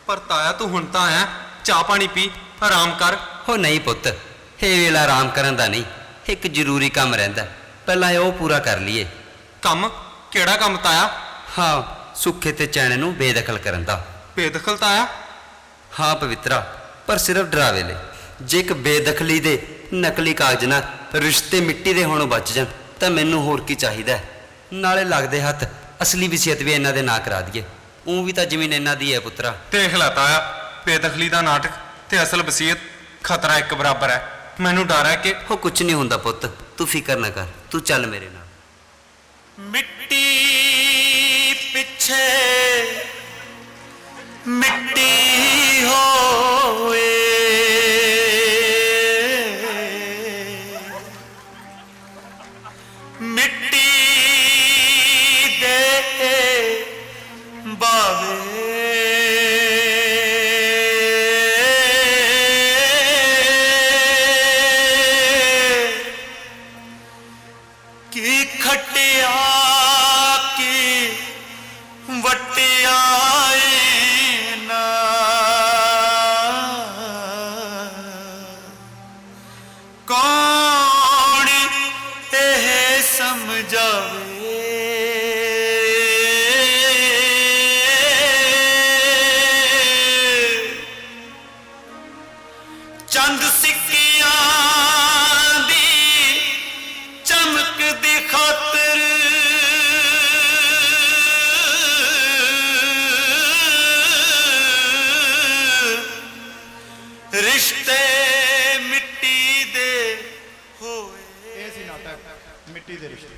S8: ਪਰ ਤਾਇਆ ਤੂੰ ਹੁਣ ਤਾਂ ਆਇਆ, ਚਾਹ ਪਾਣੀ ਪੀ, ਆਰਾਮ ਕਰ।
S9: ਹੋ ਨਹੀਂ ਪੁੱਤ, ਇਹ ਵੇਲਾ ਆਰਾਮ ਕਰਨ ਦਾ ਨਹੀਂ, ਇੱਕ ਜ਼ਰੂਰੀ ਕੰਮ ਰਹਿੰਦਾ, ਪਹਿਲਾਂ ਉਹ ਪੂਰਾ ਕਰ ਲਈਏ।
S8: ਕੰਮ? ਕਿਹੜਾ ਕੰਮ ਤਾਇਆ?
S9: ਹਾਂ, ਸੁੱਖੇ ਤੇ ਚੈਨ ਨੂੰ ਬੇਦਖਲ ਕਰਨ ਦਾ।
S8: ਬੇਦਖਲ ਤਾਇਆ?
S9: ਹਾਂ ਪਵਿੱਤਰਾ, ਪਰ ਸਿਰਫ ਡਰਾਵੇ ਲਈ। ਜੇ ਇੱਕ ਬੇਦਖਲੀ ਦੇ ਨਕਲੀ ਕਾਗਜ਼ ਨਾਲ ਰਿਸ਼ਤੇ ਮਿੱਟੀ ਦੇ ਹੋਣੋਂ ਬਚ ਜਾਣ ਤਾਂ ਮੈਨੂੰ ਹੋਰ ਕੀ ਚਾਹੀਦਾ ਹੈ। ਨਾਲੇ ਲੱਗਦੇ ਹੱਥ ਅਸਲੀ ਵਸੀਅਤ ਵੀ ਇਹਨਾਂ ਦੇ ਨਾਂ ਕਰਾ ਦਈਏ। ਊਂ ਵੀ ਤਾਂ ਜ਼ਮੀਨ ਇਹਨਾਂ ਦੀ ਹੈ ਪੁੱਤਰਾ।
S8: ਦੇਖ ਲੈ ਤਾਇਆ, ਬੇਦਖਲੀ ਦਾ ਨਾਟਕ ਤੇ ਅਸਲ ਵਸੀਅਤ ਖਤਰਾ ਇੱਕ ਬਰਾਬਰ ਹੈ। ਮੈਨੂੰ ਡਰ ਹੈ ਕਿ
S9: ਉਹ ਕੁਝ ਨਹੀਂ ਹੁੰਦਾ ਪੁੱਤ, ਤੂੰ ਫਿਕਰ ਨਾ ਕਰ, ਤੂੰ ਚੱਲ ਮੇਰੇ ਨਾਲ।
S1: ਮਿੱਟੀ ਪਿੱਛੇ ਮਿੱਟੀ ਹੋਏ, ਮਿੱਟੀ ਦੇ ਬਾਵੇ ਕੀ ਖਟਿਆ ਕੀ ਵਟਿਆਏ ਨਾ, ਕੌਣ ਇਹ ਸਮਝਾਵੇ। ਚੰਦ ਸਿੱਕਿਆਂ ਦੀ ਚਮਕ ਦੀ ਖਾਤਰ ਰਿਸ਼ਤੇ ਮਿੱਟੀ ਦੇ ਹੋਏ।
S2: ਇਹ ਸੀ ਨਾਟਕ ਮਿੱਟੀ ਦੇ ਰਿਸ਼ਤੇ।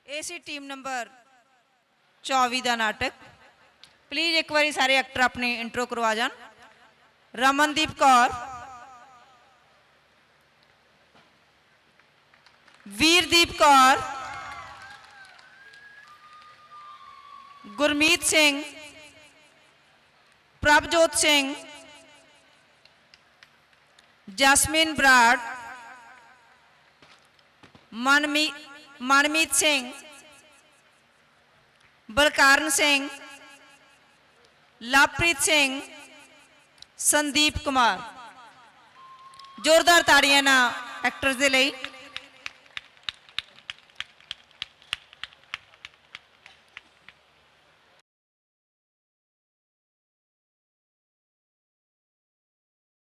S10: ਇਹ ਸੀ ਟੀਮ ਨੰਬਰ 24 ਦਾ ਨਾਟਕ। ਪਲੀਜ਼ ਇੱਕ ਵਾਰੀ ਸਾਰੇ ਐਕਟਰ ਆਪਣੀ ਇੰਟਰੋ ਕਰਵਾ ਜਾਣ। ਰਮਨਦੀਪ ਕੌਰ, ਵੀਰਦੀਪ ਕੌਰ, ਗੁਰਮੀਤ ਸਿੰਘ, ਪ੍ਰਭਜੋਤ ਸਿੰਘ, ਜਸਮੀਨ ਬਰਾੜ, ਮਨਮੀਤ ਸਿੰਘ, ਬਲਕਾਰਨ ਸਿੰਘ, ਲਵਪ੍ਰੀਤ ਸਿੰਘ, ਸੰਦੀਪ ਕੁਮਾਰ। ਜ਼ੋਰਦਾਰ ਤਾੜੀਆਂ ਨਾਲ ਐਕਟਰਸ ਦੇ ਲਈ।